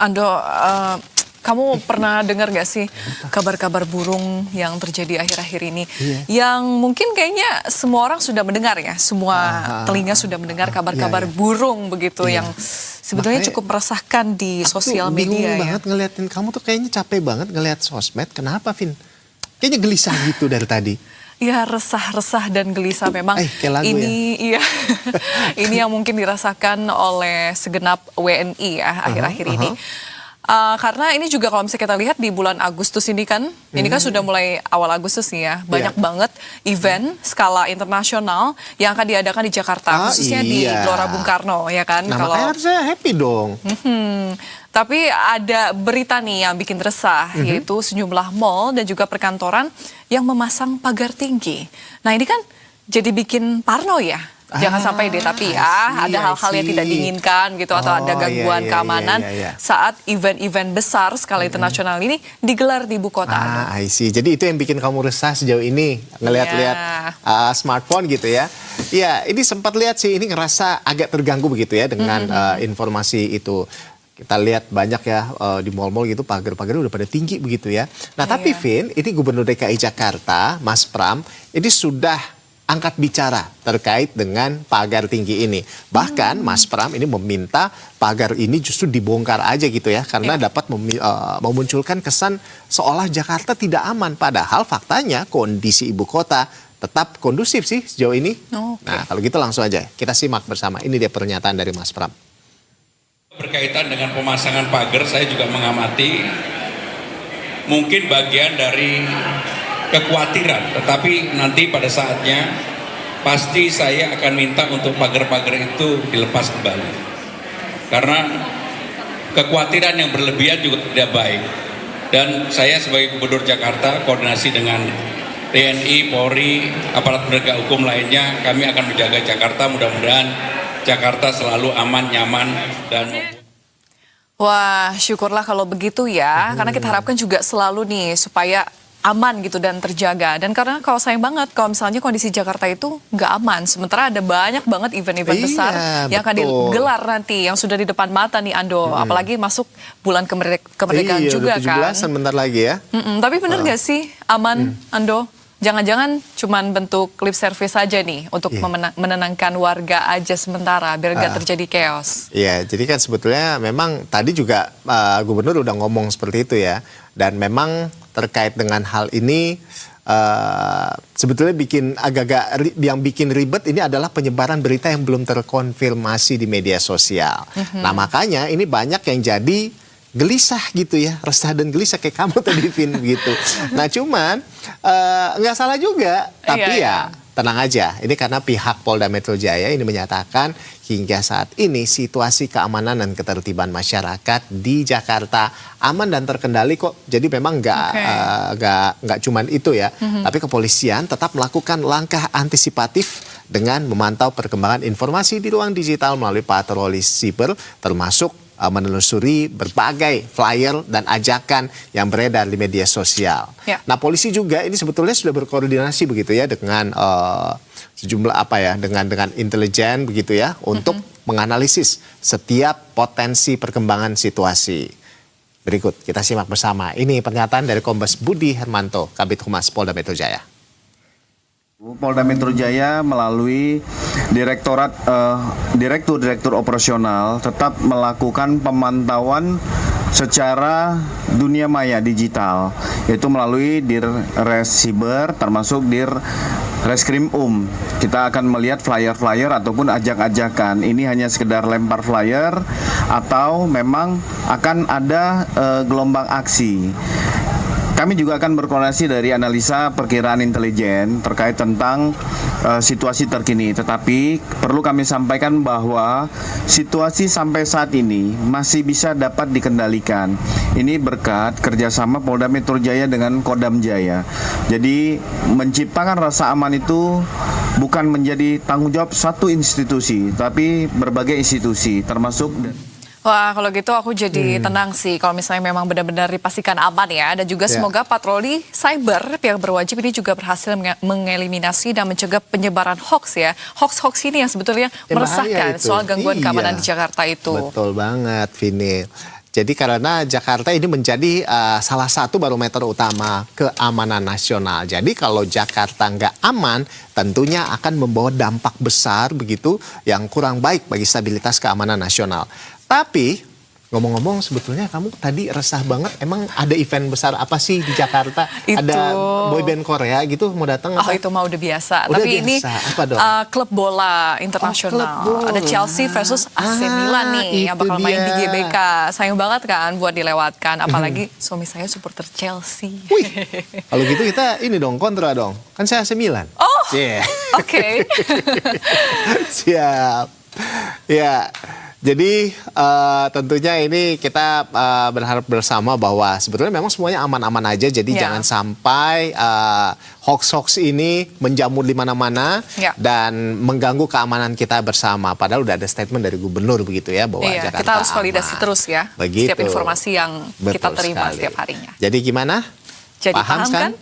Ando, kamu pernah dengar gak sih kabar-kabar burung yang terjadi akhir-akhir ini? Iya. Yang mungkin kayaknya semua orang sudah mendengar ya, semua telinga sudah mendengar kabar-kabar burung begitu yang sebetulnya Makanya cukup meresahkan di sosial bingung media ya. banget ngeliatin kamu tuh kayaknya capek banget ngeliat sosmed. Kenapa, Vin? Kayaknya gelisah gitu dari tadi. Ya resah-resah dan gelisah memang kayak lagu ini iya ini yang mungkin dirasakan oleh segenap WNI ya akhir-akhir ini. Karena ini juga kalau misalnya kita lihat di bulan Agustus ini kan sudah mulai awal Agustus nih ya, banyak banget event skala internasional yang akan diadakan di Jakarta, khususnya di Gelora Bung Karno ya kan. Nah, makanya harusnya happy dong. Tapi ada berita nih yang bikin resah, yaitu sejumlah mall dan juga perkantoran yang memasang pagar tinggi. Nah ini kan jadi bikin parno ya. Jangan sampai deh, tapi ya ada hal-hal yang tidak diinginkan gitu atau ada gangguan keamanan saat event-event besar skala internasional ini digelar di ibu kota. I see. Jadi itu yang bikin kamu resah sejauh ini ngelihat-lihat smartphone gitu ya. Iya, ini sempat lihat sih, ini ngerasa agak terganggu begitu ya dengan informasi itu. Kita lihat banyak ya di mall-mall gitu pagar-pagar udah pada tinggi begitu ya. Nah tapi Vin, ini Gubernur DKI Jakarta, Mas Pram, ini sudah angkat bicara terkait dengan pagar tinggi ini. Bahkan Mas Pram ini meminta pagar ini justru dibongkar aja gitu ya. Karena dapat memunculkan kesan seolah Jakarta tidak aman. Padahal faktanya kondisi ibu kota tetap kondusif sih sejauh ini. Nah kalau gitu langsung aja kita simak bersama. Ini dia pernyataan dari Mas Pram. Berkaitan dengan pemasangan pagar, saya juga mengamati mungkin bagian dari kekhawatiran, tetapi nanti pada saatnya pasti saya akan minta untuk pagar-pagar itu dilepas kembali. Karena kekhawatiran yang berlebihan juga tidak baik. Dan saya sebagai Gubernur Jakarta koordinasi dengan TNI, Polri, aparat penegak hukum lainnya, kami akan menjaga Jakarta, mudah-mudahan Jakarta selalu aman, nyaman, dan... Wah, syukurlah kalau begitu ya. Karena kita harapkan juga selalu nih supaya aman gitu dan terjaga. Dan karena kalau sayang banget kalau misalnya kondisi Jakarta itu nggak aman. Sementara ada banyak banget event-event besar yang akan digelar nanti. Yang sudah di depan mata nih Ando. Apalagi masuk bulan kemerdekaan juga kan. 17-an bentar lagi ya. Tapi bener nggak sih aman Ando? Jangan-jangan cuman bentuk lip service aja nih untuk menenangkan warga aja sementara biar gak terjadi chaos. Iya, jadi kan sebetulnya memang tadi juga Gubernur udah ngomong seperti itu ya. Dan memang terkait dengan hal ini sebetulnya yang bikin ribet ini adalah penyebaran berita yang belum terkonfirmasi di media sosial. Nah makanya ini banyak yang jadi gelisah gitu ya, resah dan gelisah kayak kamu tadi Vin gitu. Nah cuman nggak salah juga, tapi tenang aja. Ini karena pihak Polda Metro Jaya ini menyatakan hingga saat ini situasi keamanan dan ketertiban masyarakat di Jakarta aman dan terkendali kok. Jadi memang nggak cuman itu ya, tapi kepolisian tetap melakukan langkah antisipatif dengan memantau perkembangan informasi di ruang digital melalui patroli siber termasuk menelusuri berbagai flyer dan ajakan yang beredar di media sosial. Nah, polisi juga ini sebetulnya sudah berkoordinasi begitu ya dengan sejumlah dengan intelijen begitu ya untuk menganalisis setiap potensi perkembangan situasi. Berikut kita simak bersama. Ini pernyataan dari Kombes Budi Hermanto, Kabid Humas Polda Metro Jaya. Polda Metro Jaya melalui Direktur Operasional tetap melakukan pemantauan secara dunia maya digital, yaitu melalui Dirres Siber termasuk Reskrim Kita akan melihat flyer-flyer ataupun ajak-ajakan. Ini hanya sekedar lempar flyer atau memang akan ada gelombang aksi. Kami juga akan berkoordinasi dari analisa perkiraan intelijen terkait tentang situasi terkini. Tetapi perlu kami sampaikan bahwa situasi sampai saat ini masih bisa dapat dikendalikan. Ini berkat kerjasama Polda Metro Jaya dengan Kodam Jaya. Jadi menciptakan rasa aman itu bukan menjadi tanggung jawab satu institusi, tapi berbagai institusi termasuk... Wah, kalau gitu aku jadi tenang sih kalau misalnya memang benar-benar dipastikan aman ya. Dan juga semoga patroli cyber pihak berwajib ini juga berhasil mengeliminasi dan mencegah penyebaran hoax ya. Hoax-hoax ini yang sebetulnya meresahkan soal gangguan keamanan di Jakarta itu. Betul banget, Vini. Jadi karena Jakarta ini menjadi salah satu barometer utama keamanan nasional. Jadi kalau Jakarta nggak aman, tentunya akan membawa dampak besar begitu yang kurang baik bagi stabilitas keamanan nasional. Tapi ngomong-ngomong, sebetulnya kamu tadi resah banget. Emang ada event besar apa sih di Jakarta? Ada boyband Korea gitu mau datang? Oh, itu mah udah biasa. Udah Tapi biasa. ini Apa dong? klub bola internasional. klub bola. Ada Chelsea versus AC Milan nih yang itu bakal main di dia. GBK. Sayang banget kan buat dilewatkan. Apalagi suami saya supporter Chelsea. Wih, kalau gitu kita ini dong kontra dong. Kan saya AC Milan. Oh, Yeah. oke. Siap. Ya. Jadi tentunya ini kita berharap bersama bahwa sebetulnya memang semuanya aman-aman aja. Jadi Ya. jangan sampai hoax-hoax ini menjamur di mana-mana Ya. dan mengganggu keamanan kita bersama. Padahal udah ada statement dari gubernur begitu ya bahwa Iya, Jakarta kita harus validasi aman. terus ya. Begitu. Setiap informasi yang kita Betul terima sekali. setiap harinya. Jadi gimana? Jadi Paham paham kan? kan?